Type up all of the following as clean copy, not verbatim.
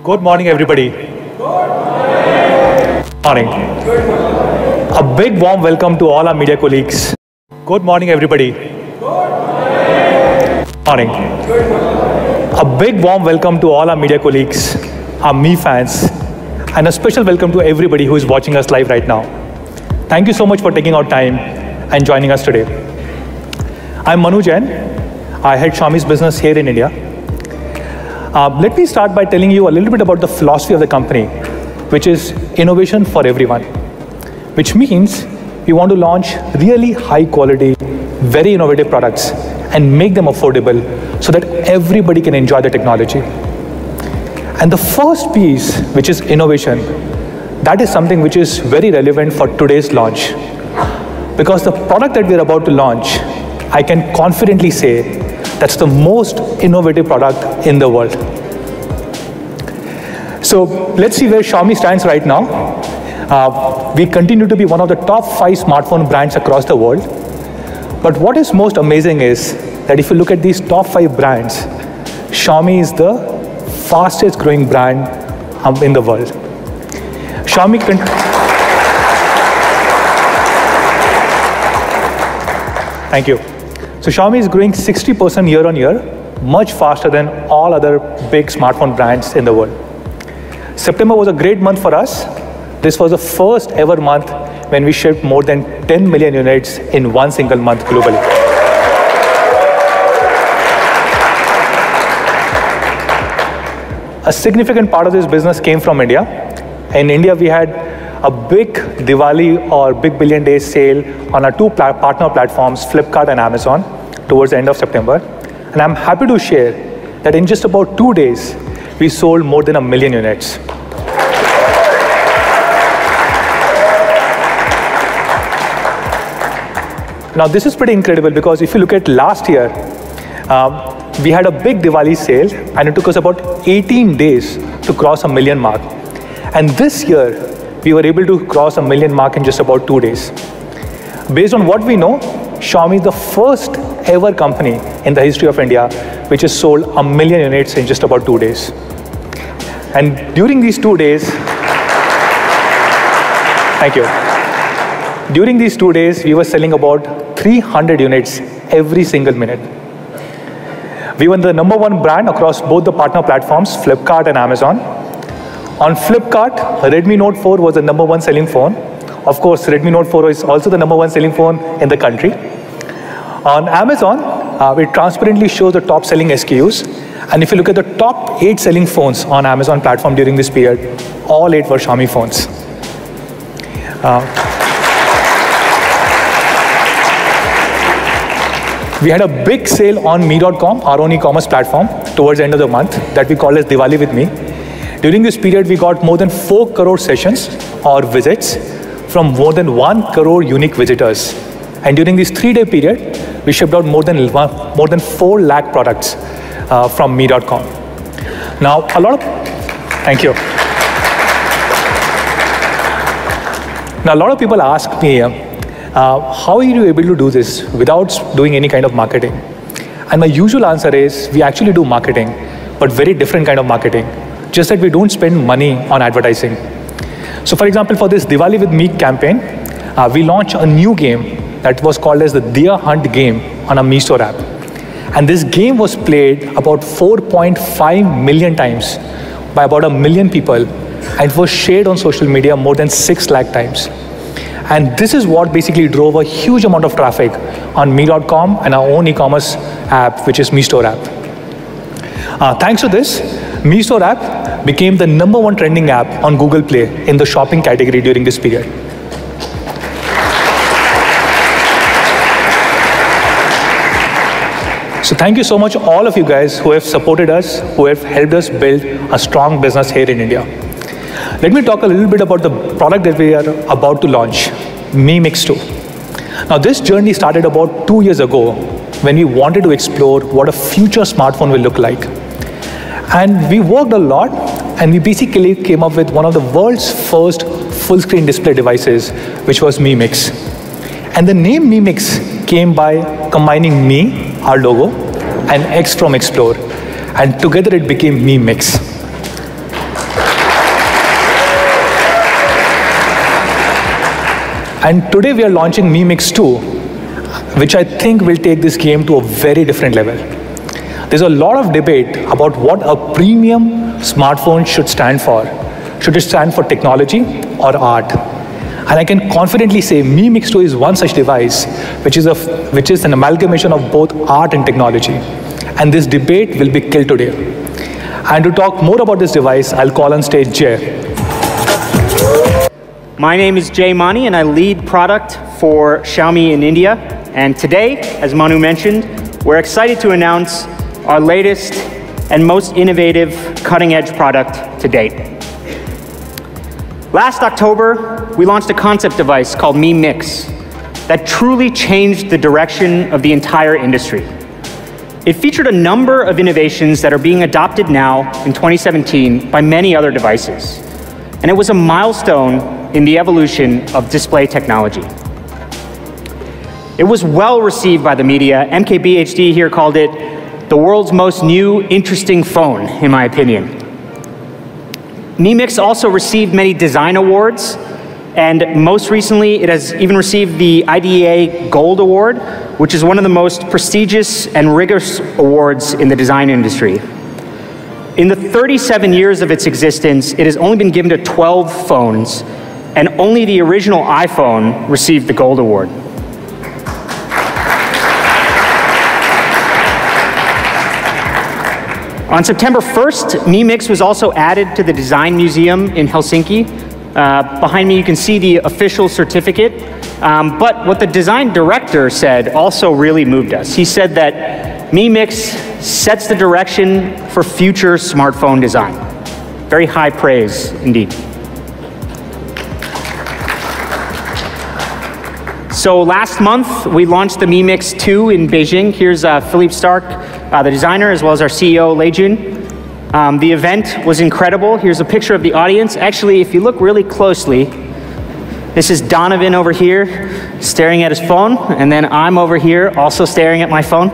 Good morning, everybody. Morning. A big warm welcome to all our media colleagues. Good morning, everybody. Morning. A big warm welcome to all our media colleagues, our Me fans, and a special welcome to everybody who is watching us live right now. Thank you so much for taking out time and joining us today. I'm Manu Jain. I head Xiaomi's business here in India. Let me start by telling you a little bit about the philosophy of the company, which is innovation for everyone, which means we want to launch really high quality, very innovative products and make them affordable so that everybody can enjoy the technology. And the first piece, which is innovation, that is something which is very relevant for today's launch. Because the product that we're about to launch, I can confidently say that's the most innovative product in the world. So let's see where Xiaomi stands right now. We continue to be one of the top 5 smartphone brands across the world. But what is most amazing is that if you look at these top 5 brands, Xiaomi is the fastest growing brand in the world. Thank you. So Xiaomi is growing 60% year on year, much faster than all other big smartphone brands in the world. September was a great month for us. This was the first ever month when we shipped more than 10 million units in one single month globally. A significant part of this business came from India. In India, we had a big Diwali or Big Billion Days sale on our 2 partner platforms, Flipkart and Amazon, towards the end of September. And I'm happy to share that in just about 2 days, we sold more than 1 million units. Now, this is pretty incredible because if you look at last year, we had a big Diwali sale and it took us about 18 days to cross 1 million mark. And this year, we were able to cross 1 million mark in just about 2 days. Based on what we know, Xiaomi is the first ever company in the history of India which has sold 1 million units in just about 2 days. And during these 2 days, thank you. During these 2 days, we were selling about 300 units every single minute. We were the #1 brand across both the partner platforms, Flipkart and Amazon. On Flipkart, Redmi Note 4 was the #1 selling phone. Of course, Redmi Note 4 is also the #1 selling phone in the country. On Amazon, it transparently shows the top selling SKUs. And if you look at the top 8 selling phones on Amazon platform during this period, all 8 were Xiaomi phones. We had a big sale on Me.com, our own e-commerce platform, towards the end of the month that we call as Diwali with Me. During this period, we got more than 4 crore sessions or visits from more than 1 crore unique visitors. And during this 3-day period, we shipped out more than 4 lakh products from Me.com. Now, thank you. Now, a lot of people ask me, how are you able to do this without doing any kind of marketing? And my usual answer is, we actually do marketing, but very different kind of marketing. Just that we don't spend money on advertising. So for example, for this Diwali with Me campaign, we launched a new game that was called as the Deer Hunt game on a Mi Store app. And this game was played about 4.5 million times by about 1 million people. And it was shared on social media more than 6 lakh times. And this is what basically drove a huge amount of traffic on Me.com and our own e-commerce app, which is Mi Store app. Thanks to this, Mi Store app became the #1 trending app on Google Play in the shopping category during this period. So thank you so much, all of you guys who have supported us, who have helped us build a strong business here in India. Let me talk a little bit about the product that we are about to launch, Mi Mix 2. Now this journey started about 2 years ago when we wanted to explore what a future smartphone will look like. And we worked a lot and we basically came up with one of the world's first full screen display devices, which was Mi Mix. And the name Mi Mix came by combining Mi, our logo, and X from Explore. And together it became Mi Mix. And today we are launching Mi Mix 2, which I think will take this game to a very different level. There's a lot of debate about what a premium smartphone should stand for. Should it stand for technology or art? And I can confidently say Mi Mix 2 is one such device, which is an amalgamation of both art and technology. And this debate will be killed today. And to talk more about this device, I'll call on stage Jay. My name is Jay Mani, and I lead product for Xiaomi in India. And today, as Manu mentioned, we're excited to announce our latest and most innovative cutting-edge product to date. Last October, we launched a concept device called Mi Mix that truly changed the direction of the entire industry. It featured a number of innovations that are being adopted now in 2017 by many other devices. And it was a milestone in the evolution of display technology. It was well received by the media. MKBHD here called it the world's most new, interesting phone, in my opinion. Mi Mix also received many design awards, and most recently, it has even received the IDEA Gold Award, which is one of the most prestigious and rigorous awards in the design industry. In the 37 years of its existence, it has only been given to 12 phones, and only the original iPhone received the Gold Award. On September 1st, Mi Mix was also added to the Design Museum in Helsinki. Behind me, you can see the official certificate. But what the design director said also really moved us. He said that Mi Mix sets the direction for future smartphone design. Very high praise indeed. So last month, we launched the Mi Mix 2 in Beijing. Here's Philippe Stark, the designer, as well as our CEO, Lei Jun. The event was incredible. Here's a picture of the audience. Actually, if you look really closely, this is Donovan over here staring at his phone, and then I'm over here also staring at my phone.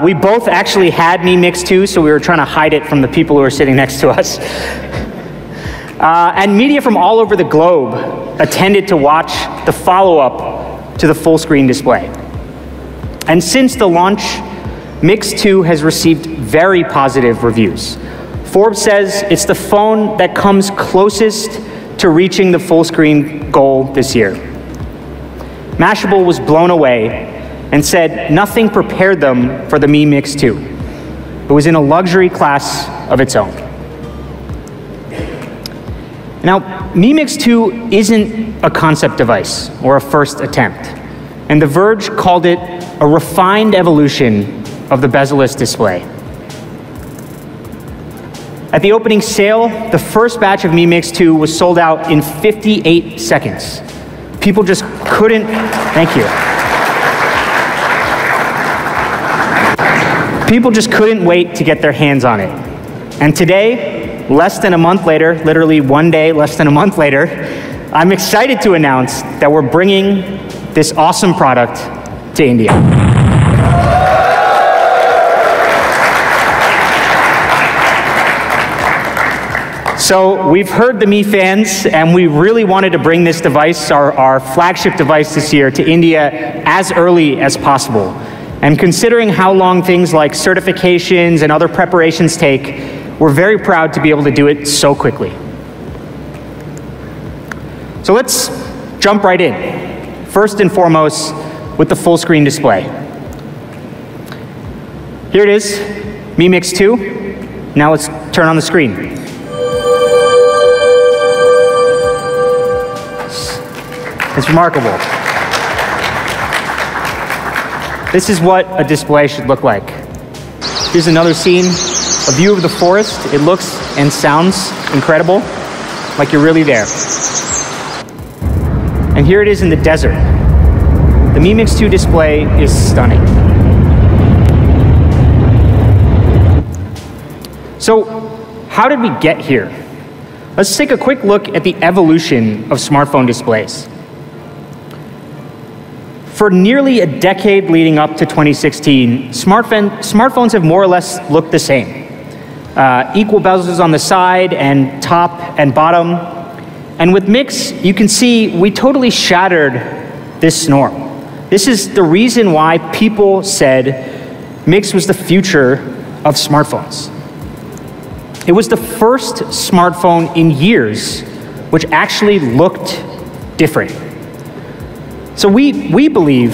We both actually had Mi Mix 2, so we were trying to hide it from the people who were sitting next to us. And media from all over the globe attended to watch the follow-up to the full screen display. And since the launch, Mix 2 has received very positive reviews. Forbes says it's the phone that comes closest to reaching the full screen goal this year. Mashable was blown away and said nothing prepared them for the Mi Mix 2. It was in a luxury class of its own. Now, Mi Mix 2 isn't a concept device or a first attempt, and The Verge called it a refined evolution of the bezel-less display. At the opening sale, the first batch of Mi Mix 2 was sold out in 58 seconds. People just couldn't, thank you. People just couldn't wait to get their hands on it. And today, less than a month later, literally one day, less than a month later, I'm excited to announce that we're bringing this awesome product to India. So we've heard the Mi fans, and we really wanted to bring this device, our flagship device this year, to India as early as possible. And considering how long things like certifications and other preparations take, we're very proud to be able to do it so quickly. So let's jump right in. First and foremost, with the full screen display. Here it is, Mi Mix 2. Now let's turn on the screen. It's remarkable. This is what a display should look like. Here's another scene. A view of the forest. It looks and sounds incredible, like you're really there. And here it is in the desert. The Mi Mix 2 display is stunning. So, how did we get here? Let's take a quick look at the evolution of smartphone displays. For nearly a decade leading up to 2016, smartphones have more or less looked the same. Equal bezels on the side and top and bottom. And with Mix, you can see we totally shattered this norm. This is the reason why people said Mix was the future of smartphones. It was the first smartphone in years which actually looked different. So we believe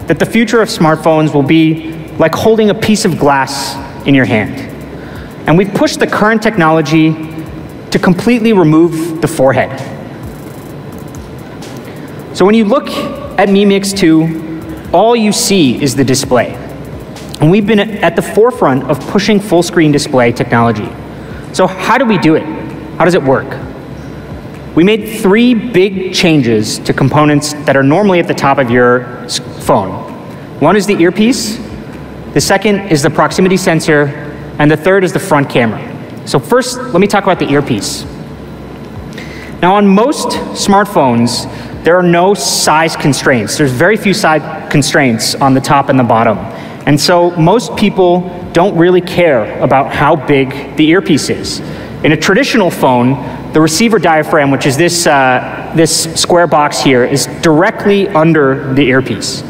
that the future of smartphones will be like holding a piece of glass in your hand. And we've pushed the current technology to completely remove the forehead. So when you look at Mi Mix 2, all you see is the display. And we've been at the forefront of pushing full screen display technology. So how do we do it? How does it work? We made 3 big changes to components that are normally at the top of your phone. One is the earpiece, the second is the proximity sensor, and the third is the front camera. So first, let me talk about the earpiece. Now on most smartphones, there are no size constraints. There's very few size constraints on the top and the bottom. And so most people don't really care about how big the earpiece is. In a traditional phone, the receiver diaphragm, which is this square box here, is directly under the earpiece.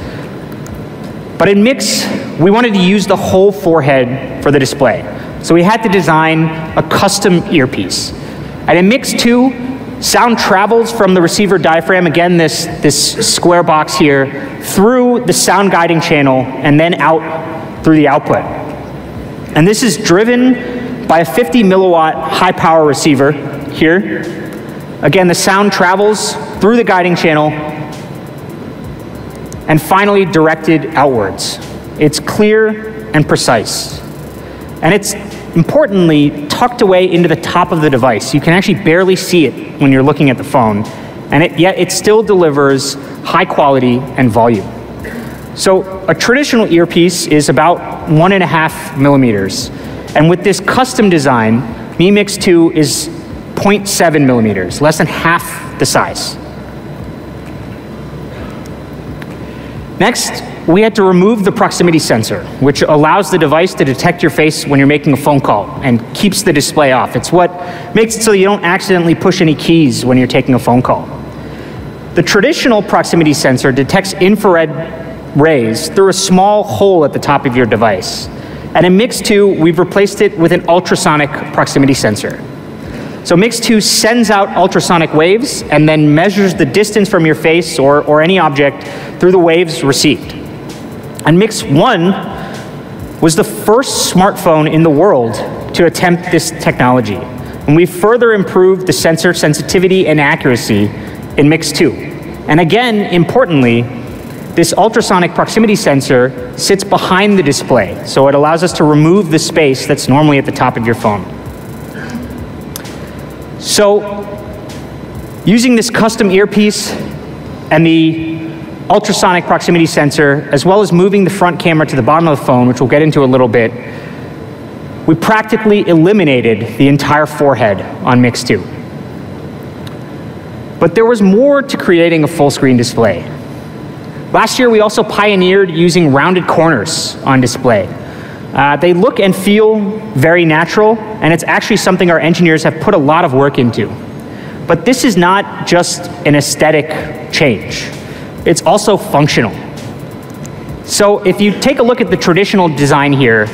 But in Mix, we wanted to use the whole forehead for the display. So we had to design a custom earpiece. And in Mix 2, sound travels from the receiver diaphragm, again, this square box here, through the sound guiding channel and then out through the output. And this is driven by a 50 milliwatt high power receiver here. Again, the sound travels through the guiding channel and finally directed outwards. It's clear and precise. And it's importantly tucked away into the top of the device. You can actually barely see it when you're looking at the phone, and yet it still delivers high quality and volume. So a traditional earpiece is about 1.5 millimeters. And with this custom design, Mi Mix 2 is 0.7 millimeters, less than half the size. Next, we had to remove the proximity sensor, which allows the device to detect your face when you're making a phone call and keeps the display off. It's what makes it so you don't accidentally push any keys when you're taking a phone call. The traditional proximity sensor detects infrared rays through a small hole at the top of your device. And in Mix 2, we've replaced it with an ultrasonic proximity sensor. So Mix 2 sends out ultrasonic waves and then measures the distance from your face or any object through the waves received. And Mix 1 was the first smartphone in the world to attempt this technology. And we further improved the sensor sensitivity and accuracy in Mix 2. And again, importantly, this ultrasonic proximity sensor sits behind the display, so it allows us to remove the space that's normally at the top of your phone. So, using this custom earpiece and the ultrasonic proximity sensor, as well as moving the front camera to the bottom of the phone, which we'll get into a little bit, we practically eliminated the entire forehead on Mix 2. But there was more to creating a full-screen display. Last year, we also pioneered using rounded corners on display. They look and feel very natural, and it's actually something our engineers have put a lot of work into. But this is not just an aesthetic change. It's also functional. So if you take a look at the traditional design here,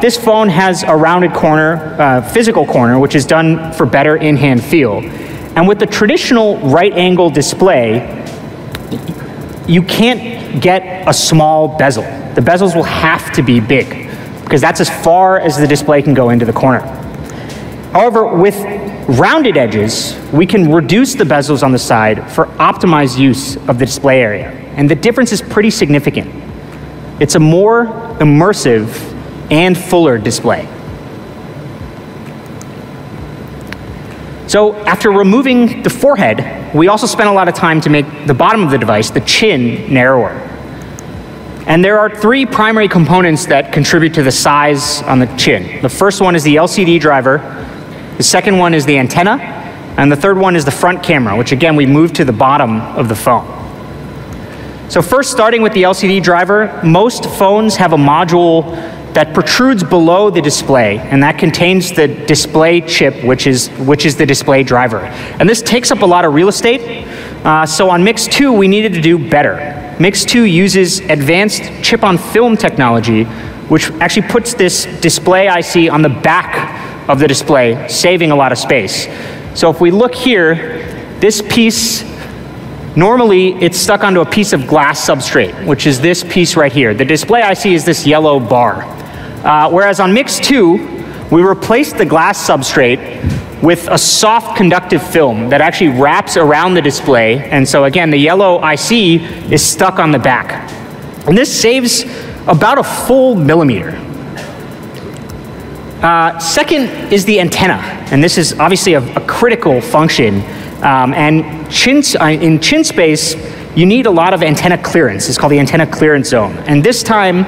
this phone has a rounded corner, physical corner, which is done for better in-hand feel. And with the traditional right-angle display, you can't get a small bezel. The bezels will have to be big, because that's as far as the display can go into the corner. However, with rounded edges, we can reduce the bezels on the side for optimized use of the display area. And the difference is pretty significant. It's a more immersive and fuller display. So after removing the forehead, we also spent a lot of time to make the bottom of the device, the chin, narrower. And there are 3 primary components that contribute to the size on the chin. The first one is the LCD driver, the second one is the antenna, and the third one is the front camera, which again, we moved to the bottom of the phone. So first, starting with the LCD driver, most phones have a module that protrudes below the display, and that contains the display chip, which is the display driver. And this takes up a lot of real estate, so on Mix 2, we needed to do better. Mix 2 uses advanced chip-on-film technology, which actually puts this display IC on the back of the display, saving a lot of space. So if we look here, this piece, normally it's stuck onto a piece of glass substrate, which is this piece right here. The display IC is this yellow bar. Whereas on Mix 2, we replaced the glass substrate with a soft conductive film that actually wraps around the display. And so again, the yellow IC is stuck on the back. And this saves about a full millimeter. Second is the antenna. And this is obviously a critical function. And in chin space, you need a lot of antenna clearance. It's called the antenna clearance zone. And this time,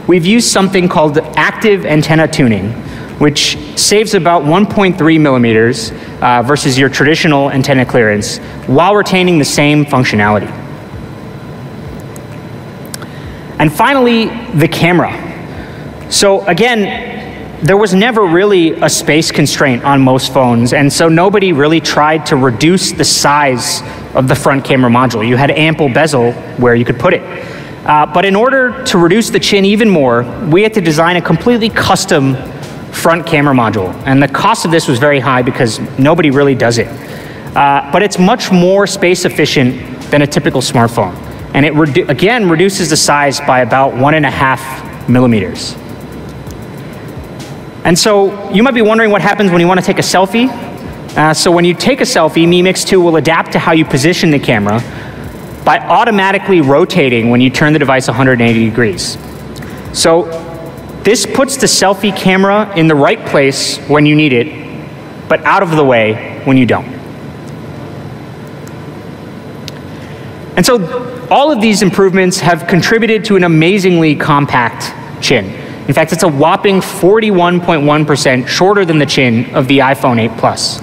we've used something called active antenna tuning, which saves about 1.3 millimeters versus your traditional antenna clearance, while retaining the same functionality. And finally, the camera. So again, there was never really a space constraint on most phones, and so nobody really tried to reduce the size of the front camera module. You had ample bezel where you could put it. But in order to reduce the chin even more, we had to design a completely custom front camera module. And the cost of this was very high because nobody really does it. But it's much more space efficient than a typical smartphone. And it, again, reduces the size by about 1.5 millimeters. And so you might be wondering what happens when you want to take a selfie. So when you take a selfie, Mi Mix 2 will adapt to how you position the camera by automatically rotating when you turn the device 180 degrees. So this puts the selfie camera in the right place when you need it, but out of the way when you don't. And so all of these improvements have contributed to an amazingly compact chin. In fact, it's a whopping 41.1% shorter than the chin of the iPhone 8 Plus.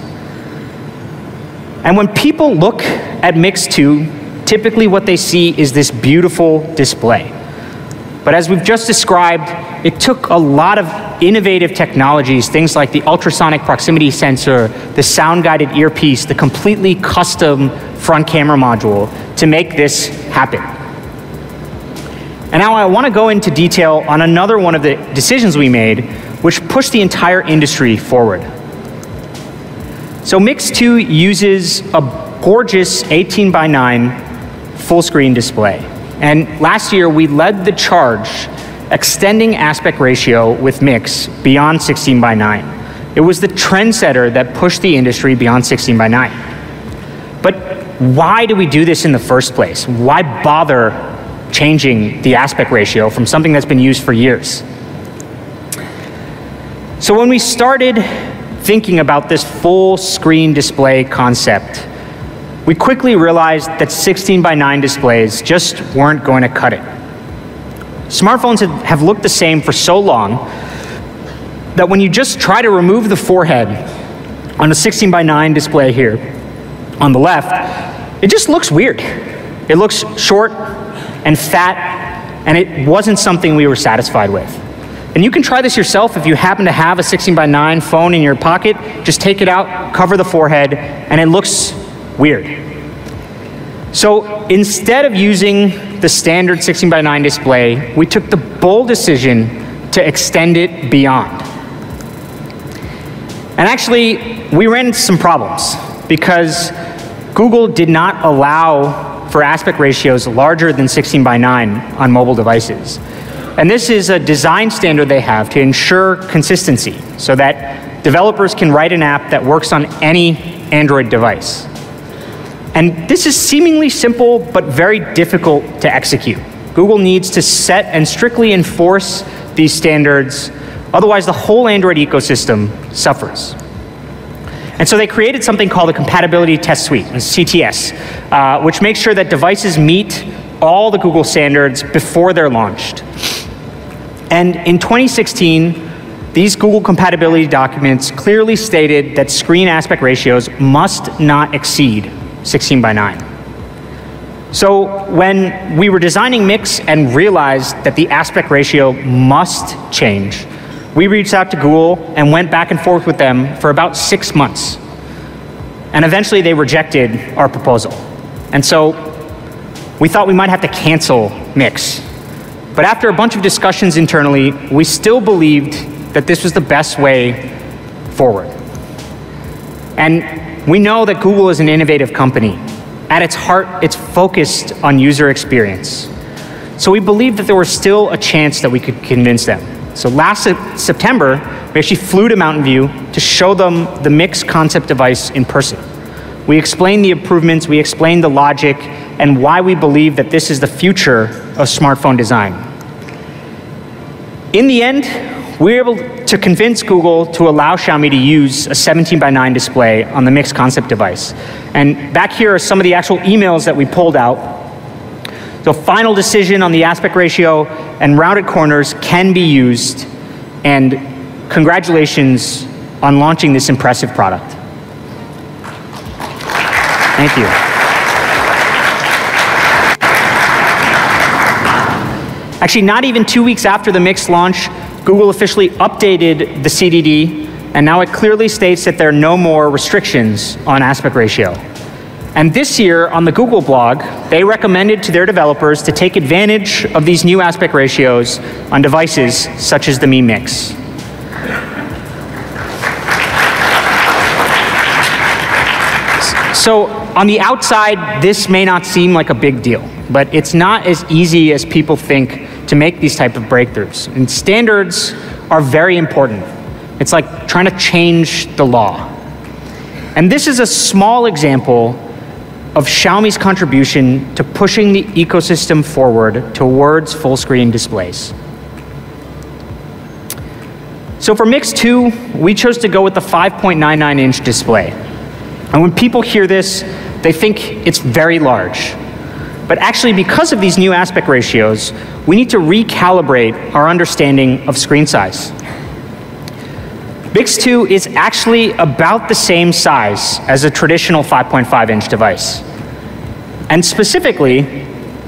And when people look at Mix 2, typically what they see is this beautiful display. But as we've just described, it took a lot of innovative technologies, things like the ultrasonic proximity sensor, the sound-guided earpiece, the completely custom front camera module to make this happen. And now I want to go into detail on another one of the decisions we made, which pushed the entire industry forward. So Mix 2 uses a gorgeous 18:9 full-screen display. And last year, we led the charge extending aspect ratio with Mix beyond 16:9. It was the trendsetter that pushed the industry beyond 16:9. But why do we do this in the first place? Why bother changing the aspect ratio from something that's been used for years? So when we started thinking about this full screen display concept, we quickly realized that 16:9 displays just weren't going to cut it. Smartphones have looked the same for so long that when you just try to remove the forehead on a 16:9 display here on the left, it just looks weird. It looks short and fat, and it wasn't something we were satisfied with. And you can try this yourself if you happen to have a 16:9 phone in your pocket. Just take it out, cover the forehead, and it looks weird. So instead of using the standard 16:9 display, we took the bold decision to extend it beyond. And actually, we ran into some problems because Google did not allow for aspect ratios larger than 16:9 on mobile devices. And this is a design standard they have to ensure consistency so that developers can write an app that works on any Android device. And this is seemingly simple, but very difficult to execute. Google needs to set and strictly enforce these standards, otherwise the whole Android ecosystem suffers. And so they created something called a Compatibility Test Suite, CTS, which makes sure that devices meet all the Google standards before they're launched. And in 2016, these Google compatibility documents clearly stated that screen aspect ratios must not exceed 16:9. So when we were designing Mix and realized that the aspect ratio must change, we reached out to Google and went back and forth with them for about 6 months. And eventually they rejected our proposal. And so we thought we might have to cancel Mix. But after a bunch of discussions internally, we still believed that this was the best way forward. And we know that Google is an innovative company. At its heart, it's focused on user experience. So we believed that there was still a chance that we could convince them. So last September, we actually flew to Mountain View to show them the Mix concept device in person. We explained the improvements, we explained the logic, and why we believe that this is the future of smartphone design. In the end, we were able to convince Google to allow Xiaomi to use a 17:9 display on the Mix concept device. And back here are some of the actual emails that we pulled out. So final decision on the aspect ratio and rounded corners can be used. And congratulations on launching this impressive product. Thank you. Actually, not even 2 weeks after the Mix launch, Google officially updated the CDD, and now it clearly states that there are no more restrictions on aspect ratio. And this year, on the Google blog, they recommended to their developers to take advantage of these new aspect ratios on devices such as the Mi Mix. So on the outside, this may not seem like a big deal, but it's not as easy as people think to make these type of breakthroughs. And standards are very important. It's like trying to change the law. And this is a small example of Xiaomi's contribution to pushing the ecosystem forward towards full-screen displays. So for Mix 2, we chose to go with the 5.99-inch display. And when people hear this, they think it's very large. But actually, because of these new aspect ratios, we need to recalibrate our understanding of screen size. Mix 2 is actually about the same size as a traditional 5.5-inch device. And specifically,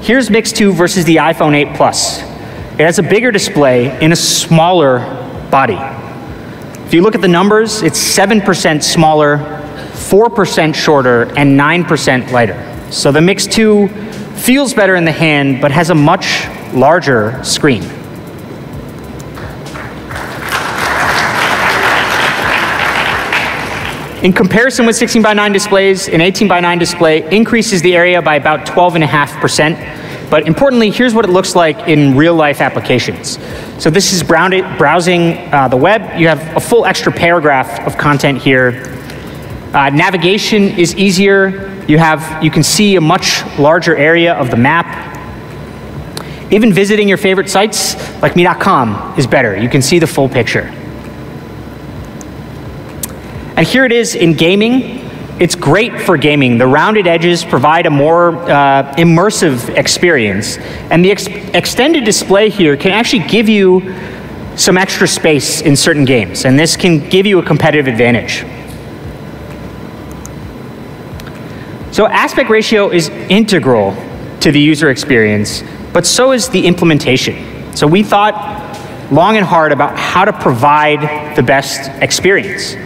here's Mix 2 versus the iPhone 8 Plus. It has a bigger display in a smaller body. If you look at the numbers, it's 7% smaller, 4% shorter, and 9% lighter. So the Mix 2 feels better in the hand, but has a much larger screen. In comparison with 16:9 displays, an 18:9 display increases the area by about 12.5%. But importantly, here's what it looks like in real-life applications. So this is browsing the web. You have a full extra paragraph of content here. Navigation is easier. You can see a much larger area of the map. Even visiting your favorite sites, like me.com, is better. You can see the full picture. And here it is in gaming. It's great for gaming. The rounded edges provide a more immersive experience. And the extended display here can actually give you some extra space in certain games. And this can give you a competitive advantage. So aspect ratio is integral to the user experience, but so is the implementation. So we thought long and hard about how to provide the best experience.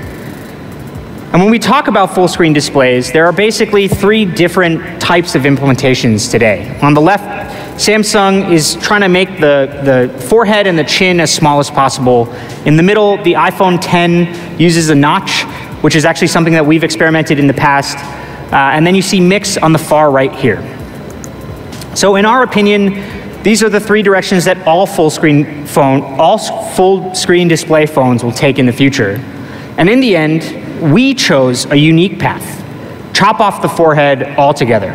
And when we talk about full screen displays, there are basically 3 different types of implementations today. On the left, Samsung is trying to make the forehead and the chin as small as possible. In the middle, the iPhone 10 uses a notch, which is actually something that we've experimented in the past. And then you see Mix on the far right here. So in our opinion, these are the 3 directions that all full screen display phones will take in the future. And in the end, we chose a unique path. Chop off the forehead altogether.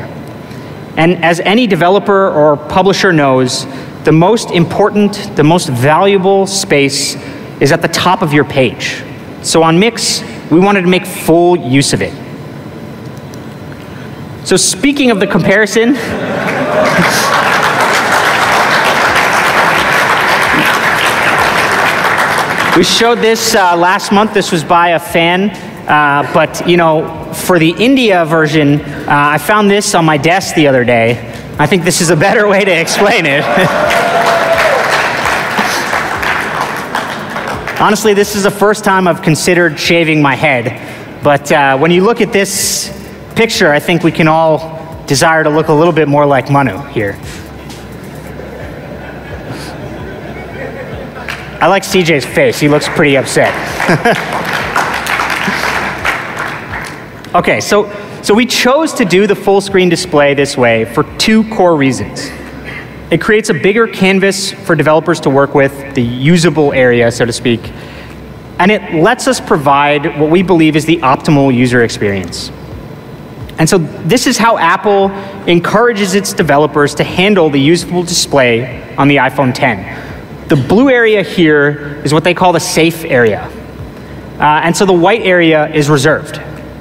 And as any developer or publisher knows, the most important, the most valuable space is at the top of your page. So on Mix, we wanted to make full use of it. So speaking of the comparison, we showed this last month. This was by a fan. But you know, for the India version, I found this on my desk the other day. I think this is a better way to explain it. Honestly, this is the first time I've considered shaving my head. But when you look at this picture, I think we can all desire to look a little bit more like Manu here. I like CJ's face. He looks pretty upset. Okay, so we chose to do the full screen display this way for two core reasons. It creates a bigger canvas for developers to work with, the usable area, so to speak, and it lets us provide what we believe is the optimal user experience. And so this is how Apple encourages its developers to handle the usable display on the iPhone X. The blue area here is what they call the safe area. And so the white area is reserved.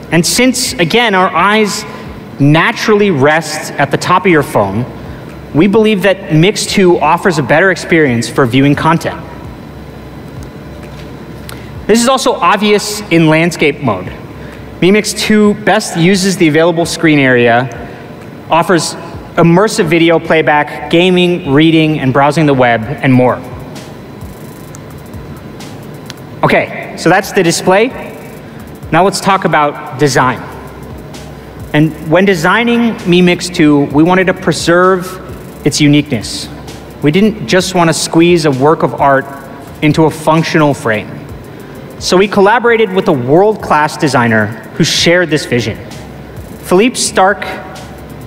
And since, again, our eyes naturally rest at the top of your phone, we believe that Mix 2 offers a better experience for viewing content. This is also obvious in landscape mode. Mi Mix 2 best uses the available screen area, offers immersive video playback, gaming, reading, and browsing the web, and more. Okay, so that's the display. Now let's talk about design. And when designing Mi Mix 2, we wanted to preserve its uniqueness. We didn't just want to squeeze a work of art into a functional frame. So we collaborated with a world-class designer who shared this vision. Philippe Starck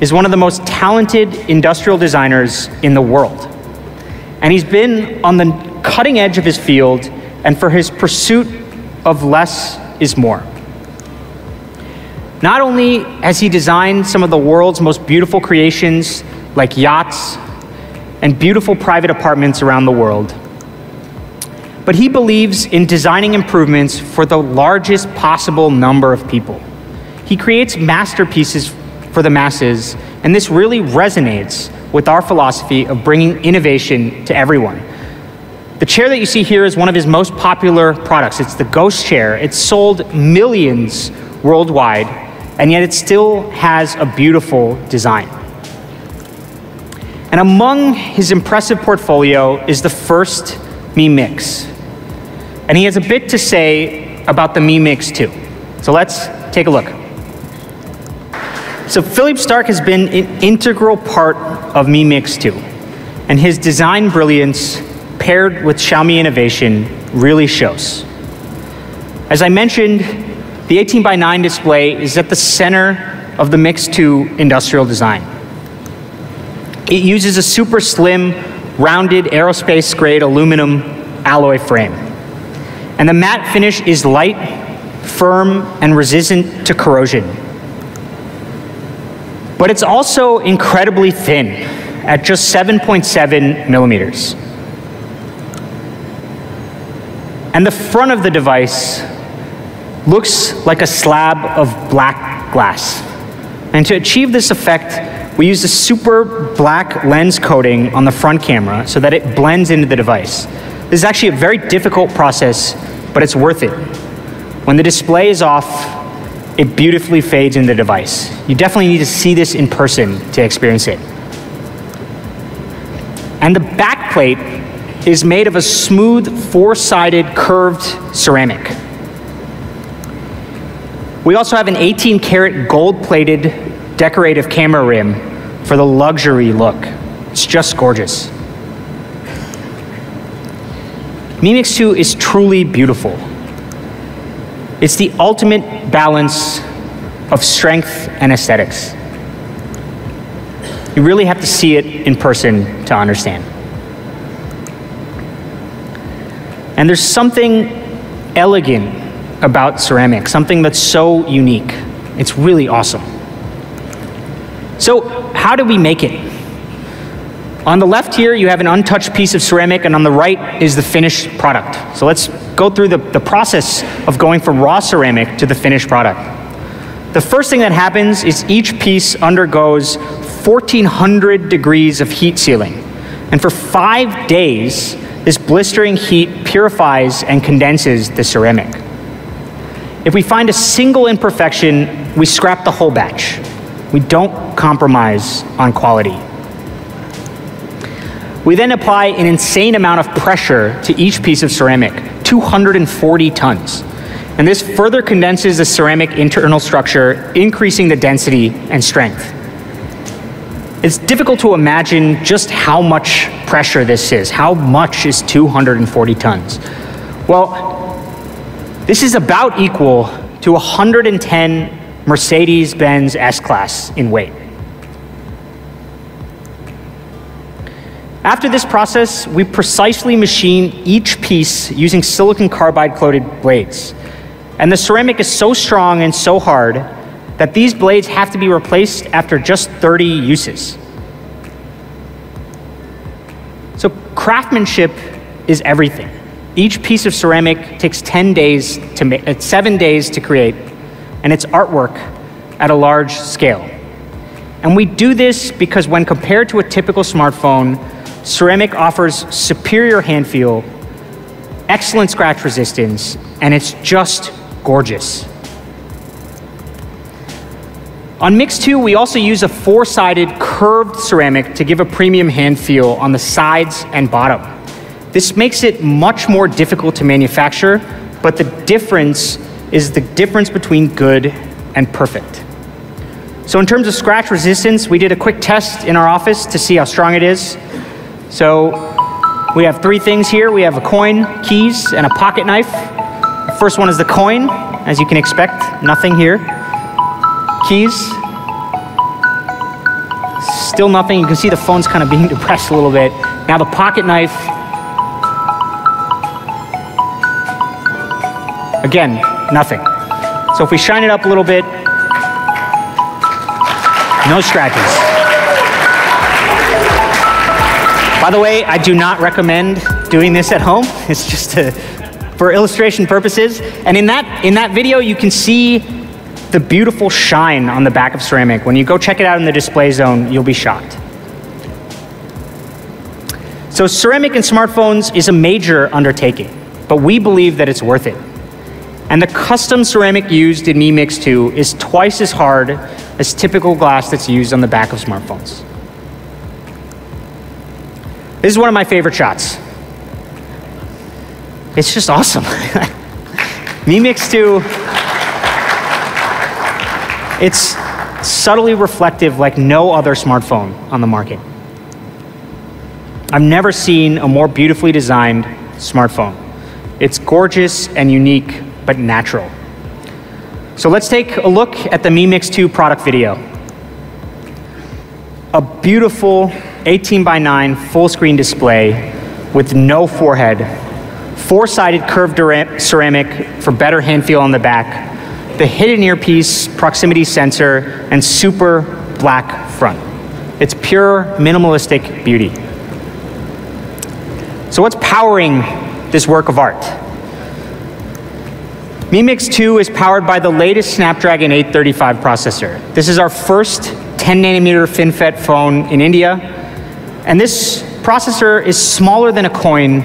is one of the most talented industrial designers in the world. And he's been on the cutting edge of his field and for his pursuit of less is more. Not only has he designed some of the world's most beautiful creations, like yachts and beautiful private apartments around the world, but he believes in designing improvements for the largest possible number of people. He creates masterpieces for the masses, and this really resonates with our philosophy of bringing innovation to everyone. The chair that you see here is one of his most popular products. It's the Ghost Chair. It's sold millions worldwide, and yet it still has a beautiful design. And among his impressive portfolio is the first Mi Mix. And he has a bit to say about the Mi Mix 2. So let's take a look. So Philippe Starck has been an integral part of Mi Mix 2, and his design brilliance paired with Xiaomi innovation really shows. As I mentioned, the 18:9 display is at the center of the Mix 2 industrial design. It uses a super slim, rounded aerospace-grade aluminum alloy frame. And the matte finish is light, firm, and resistant to corrosion. But it's also incredibly thin at just 7.7 millimeters. And the front of the device looks like a slab of black glass. And to achieve this effect, we use a super black lens coating on the front camera so that it blends into the device. This is actually a very difficult process, but it's worth it. When the display is off, it beautifully fades in the device. You definitely need to see this in person to experience it. And the back plate is made of a smooth, four-sided, curved ceramic. We also have an 18-karat gold-plated decorative camera rim for the luxury look. It's just gorgeous. Mi Mix 2 is truly beautiful. It's the ultimate balance of strength and aesthetics. You really have to see it in person to understand. And there's something elegant about ceramic, something that's so unique. It's really awesome. So how do we make it? On the left here, you have an untouched piece of ceramic, and on the right is the finished product. So let's go through the process of going from raw ceramic to the finished product. The first thing that happens is each piece undergoes 1,400 degrees of heat sealing. And for 5 days, this blistering heat purifies and condenses the ceramic. If we find a single imperfection, we scrap the whole batch. We don't compromise on quality. We then apply an insane amount of pressure to each piece of ceramic, 240 tons. And this further condenses the ceramic internal structure, increasing the density and strength. It's difficult to imagine just how much pressure this is. How much is 240 tons? Well, this is about equal to 110 Mercedes-Benz S-Class in weight. After this process, we precisely machine each piece using silicon carbide coated blades. And the ceramic is so strong and so hard that these blades have to be replaced after just 30 uses. So craftsmanship is everything. Each piece of ceramic takes 7 days to create, and it's artwork at a large scale. And we do this because when compared to a typical smartphone, ceramic offers superior hand feel, excellent scratch resistance, and it's just gorgeous. On Mix 2, we also use a 4-sided curved ceramic to give a premium hand feel on the sides and bottom. This makes it much more difficult to manufacture, but the difference is the difference between good and perfect. So in terms of scratch resistance, we did a quick test in our office to see how strong it is. So we have 3 things here. We have a coin, keys, and a pocket knife. The first one is the coin. As you can expect, nothing here. Keys. Still nothing. You can see the phone's kind of being depressed a little bit. Now the pocket knife. Again, nothing. So if we shine it up a little bit, no scratches. By the way, I do not recommend doing this at home. It's just for illustration purposes. And in that video, you can see the beautiful shine on the back of ceramic. When you go check it out in the display zone, you'll be shocked. So ceramic in smartphones is a major undertaking, but we believe that it's worth it. And the custom ceramic used in Mi Mix 2 is twice as hard as typical glass that's used on the back of smartphones. This is one of my favorite shots. It's just awesome. Mi Mix 2, it's subtly reflective like no other smartphone on the market. I've never seen a more beautifully designed smartphone. It's gorgeous and unique, but natural. So let's take a look at the Mi Mix 2 product video. A beautiful 18:9 full screen display with no forehead, 4-sided curved ceramic for better hand feel on the back, the hidden earpiece, proximity sensor, and super black front. It's pure minimalistic beauty. So what's powering this work of art? Mi Mix 2 is powered by the latest Snapdragon 835 processor. This is our first 10nm FinFET phone in India. And this processor is smaller than a coin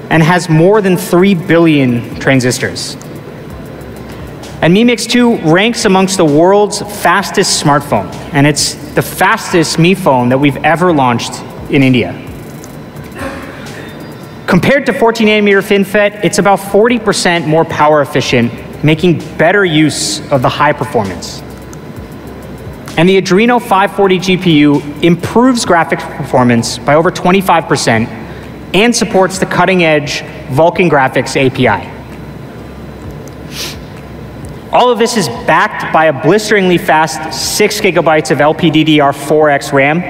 and has more than 3 billion transistors. And Mi Mix 2 ranks amongst the world's fastest smartphone, and it's the fastest Mi phone that we've ever launched in India. Compared to 14nm FinFET, it's about 40% more power efficient, making better use of the high performance. And the Adreno 540 GPU improves graphics performance by over 25% and supports the cutting-edge Vulkan Graphics API. All of this is backed by a blisteringly fast 6 GB of LPDDR4X RAM.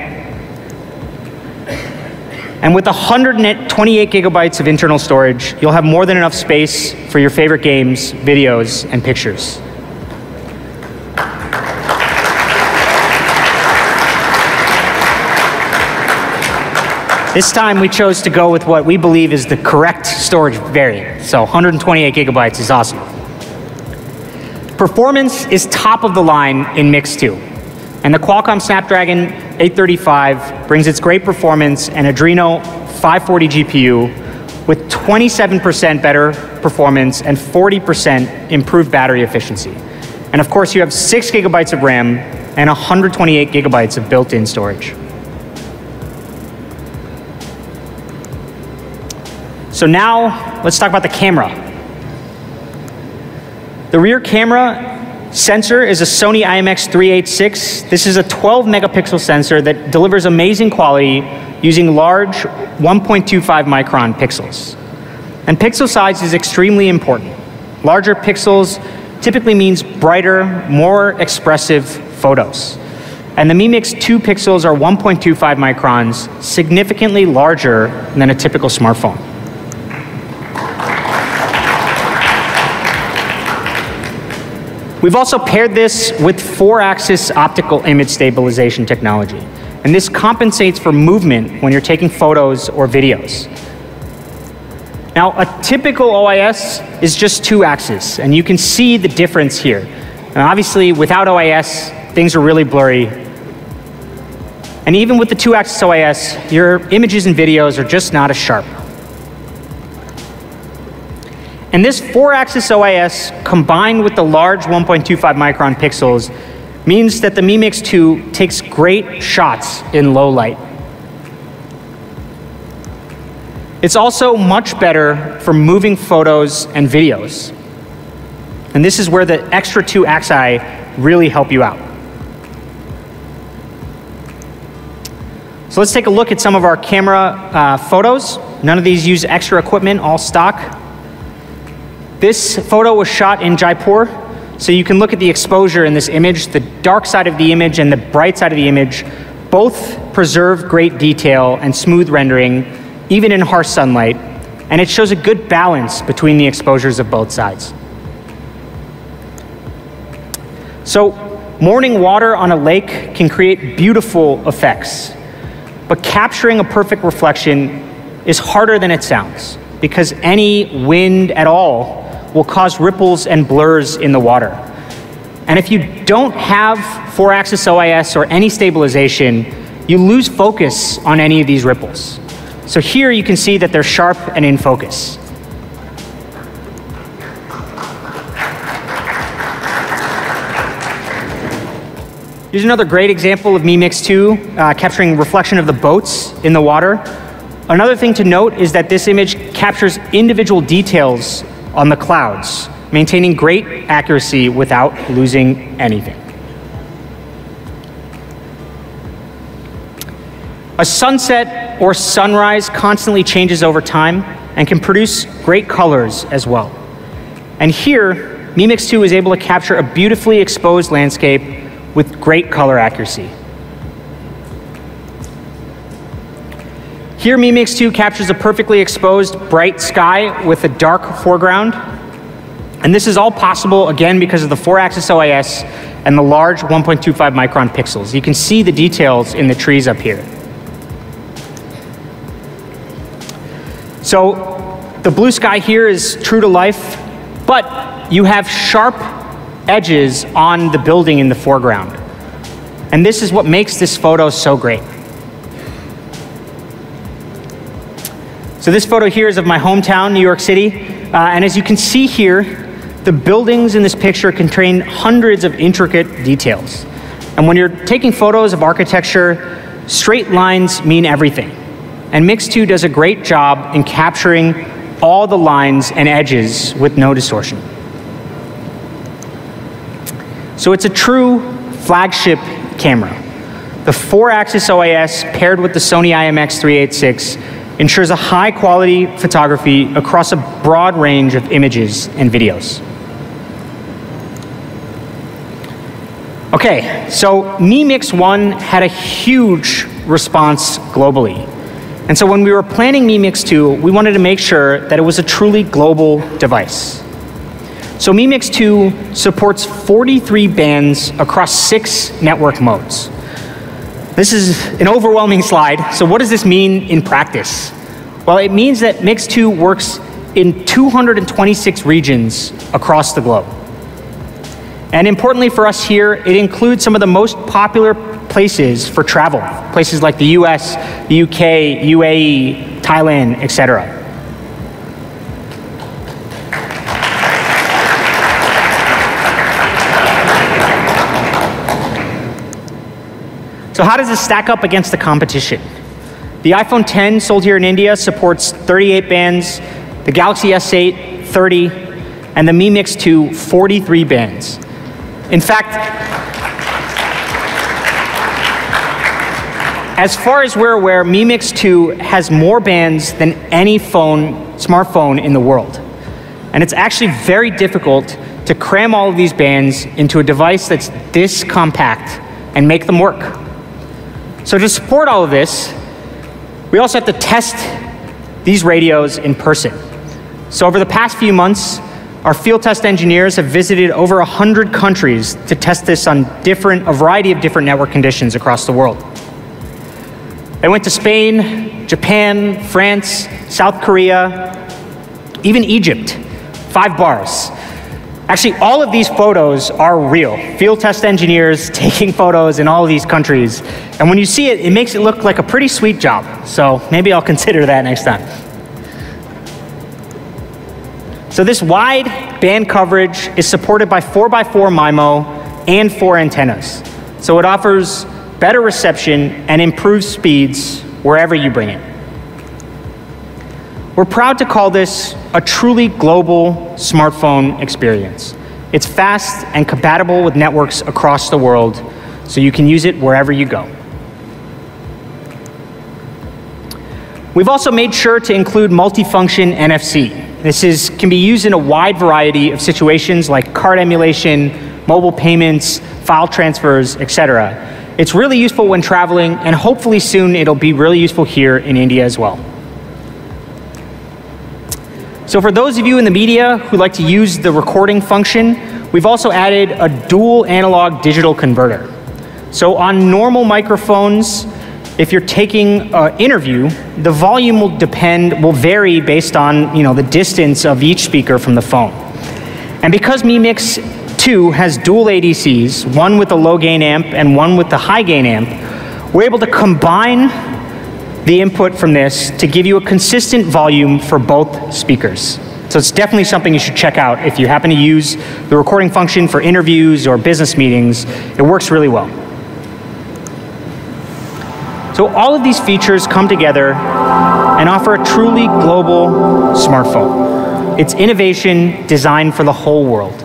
And with 128 GB of internal storage, you'll have more than enough space for your favorite games, videos, and pictures. This time we chose to go with what we believe is the correct storage variant. So 128 GB is awesome. Performance is top of the line in Mix 2. And the Qualcomm Snapdragon 835 brings its great performance and Adreno 540 GPU with 27% better performance and 40% improved battery efficiency. And of course, you have 6 GB of RAM and 128 GB of built-in storage. So now let's talk about the camera. The rear camera sensor is a Sony IMX386. This is a 12 megapixel sensor that delivers amazing quality using large 1.25 micron pixels. And pixel size is extremely important. Larger pixels typically means brighter, more expressive photos. And the Mi Mix 2 pixels are 1.25 microns, significantly larger than a typical smartphone. We've also paired this with 4-axis optical image stabilization technology. And this compensates for movement when you're taking photos or videos. Now, a typical OIS is just 2 axes, and you can see the difference here. And obviously, without OIS, things are really blurry. And even with the 2-axis OIS, your images and videos are just not as sharp. And this 4-axis OIS, combined with the large 1.25 micron pixels, means that the Mi Mix 2 takes great shots in low light. It's also much better for moving photos and videos. And this is where the extra 2 axi really help you out. So let's take a look at some of our camera photos. None of these use extra equipment, all stock. This photo was shot in Jaipur, so you can look at the exposure in this image. The dark side of the image and the bright side of the image both preserve great detail and smooth rendering, even in harsh sunlight, and it shows a good balance between the exposures of both sides. So, morning water on a lake can create beautiful effects, but capturing a perfect reflection is harder than it sounds, because any wind at all will cause ripples and blurs in the water. And if you don't have 4-axis OIS or any stabilization, you lose focus on any of these ripples. So here you can see that they're sharp and in focus. Here's another great example of Mi Mix 2 capturing reflection of the boats in the water. Another thing to note is that this image captures individual details on the clouds, maintaining great accuracy without losing anything. A sunset or sunrise constantly changes over time and can produce great colors as well. And here, Mi Mix 2 is able to capture a beautifully exposed landscape with great color accuracy. Here, Mi Mix 2 captures a perfectly exposed bright sky with a dark foreground. And this is all possible, again, because of the 4-axis OIS and the large 1.25 micron pixels. You can see the details in the trees up here. So the blue sky here is true to life, but you have sharp edges on the building in the foreground. And this is what makes this photo so great. So this photo here is of my hometown, New York City. And as you can see here, the buildings in this picture contain hundreds of intricate details. And when you're taking photos of architecture, straight lines mean everything. And Mix 2 does a great job in capturing all the lines and edges with no distortion. So it's a true flagship camera. The 4-axis OIS paired with the Sony IMX386 ensures a high-quality photography across a broad range of images and videos. Okay, so Mi Mix 1 had a huge response globally. And so when we were planning Mi Mix 2, we wanted to make sure that it was a truly global device. So Mi Mix 2 supports 43 bands across 6 network modes. This is an overwhelming slide, so what does this mean in practice? Well, it means that Mix 2 works in 226 regions across the globe. And importantly for us here, it includes some of the most popular places for travel, places like the US, the UK, UAE, Thailand, etc. So how does this stack up against the competition? The iPhone X sold here in India supports 38 bands, the Galaxy S8, 30, and the Mi Mix 2, 43 bands. In fact, as far as we're aware, Mi Mix 2 has more bands than any smartphone in the world. And it's actually very difficult to cram all of these bands into a device that's this compact and make them work. So to support all of this, we also have to test these radios in person. So over the past few months, our field test engineers have visited over 100 countries to test this on a variety of different network conditions across the world. They went to Spain, Japan, France, South Korea, even Egypt, 5 bars. Actually, all of these photos are real. Field test engineers taking photos in all of these countries. And when you see it, it makes it look like a pretty sweet job. So maybe I'll consider that next time. So this wide band coverage is supported by 4x4 MIMO and 4 antennas. So it offers better reception and improved speeds wherever you bring it. We're proud to call this a truly global smartphone experience. It's fast and compatible with networks across the world, so you can use it wherever you go. We've also made sure to include multifunction NFC. This can be used in a wide variety of situations like card emulation, mobile payments, file transfers, etc. It's really useful when traveling, and hopefully soon it'll be really useful here in India as well. So for those of you in the media who like to use the recording function, we've also added a dual analog digital converter. So on normal microphones, if you're taking an interview, the volume will vary based on the distance of each speaker from the phone. And because Mi Mix 2 has dual ADCs, one with the low gain amp and one with the high gain amp, we're able to combine the input from this to give you a consistent volume for both speakers. So it's definitely something you should check out if you happen to use the recording function for interviews or business meetings. It works really well. So all of these features come together and offer a truly global smartphone. It's innovation designed for the whole world.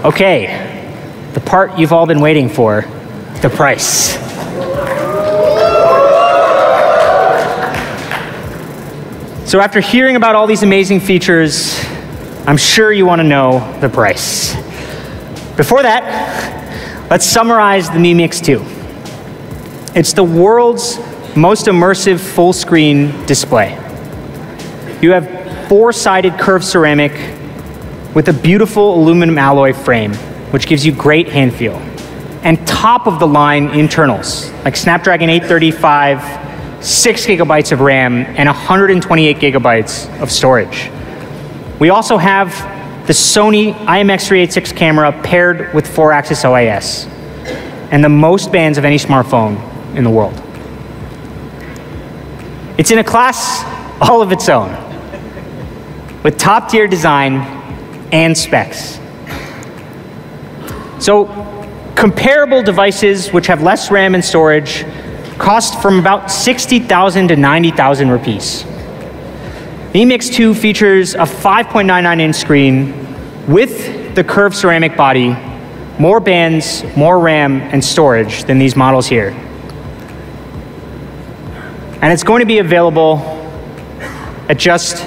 Okay. The part you've all been waiting for, the price. So after hearing about all these amazing features, I'm sure you want to know the price. Before that, let's summarize the Mi Mix 2. It's the world's most immersive full-screen display. You have 4-sided curved ceramic with a beautiful aluminum alloy frame, which gives you great hand feel, and top-of-the-line internals, like Snapdragon 835, 6 gigabytes of RAM, and 128 gigabytes of storage. We also have the Sony IMX386 camera paired with 4-axis OIS, and the most bands of any smartphone in the world. It's in a class all of its own, with top-tier design and specs. So comparable devices which have less RAM and storage cost from about 60,000 to 90,000 rupees. Mi Mix 2 features a 5.99-inch screen with the curved ceramic body, more bands, more RAM, and storage than these models here. And it's going to be available at just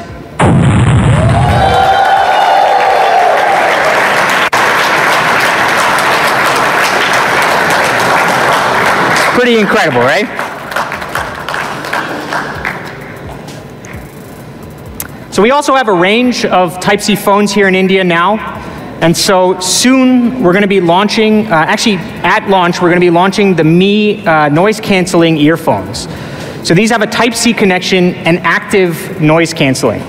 pretty incredible, right? So we also have a range of Type-C phones here in India now. And so soon we're going to be launching, actually at launch, we're going to be launching the Mi noise canceling earphones. So these have a Type-C connection and active noise canceling.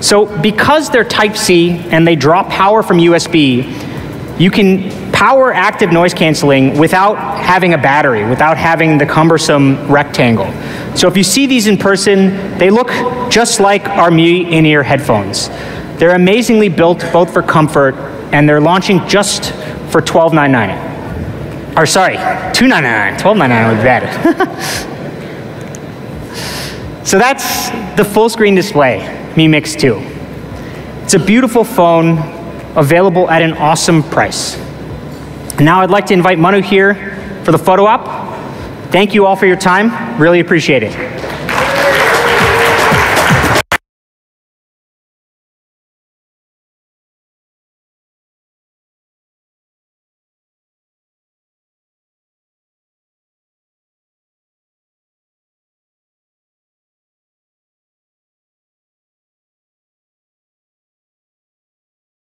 So because they're Type-C and they draw power from USB, you can power active noise canceling without having a battery, without having the cumbersome rectangle. So if you see these in person, they look just like our Mi in-ear headphones. They're amazingly built both for comfort, and they're launching just for $12.99. Or sorry, $2.99. $12.99 would be better. So that's the full screen display, Mi Mix 2. It's a beautiful phone, available at an awesome price. And now I'd like to invite Manu here for the photo op. Thank you all for your time. Really appreciate it.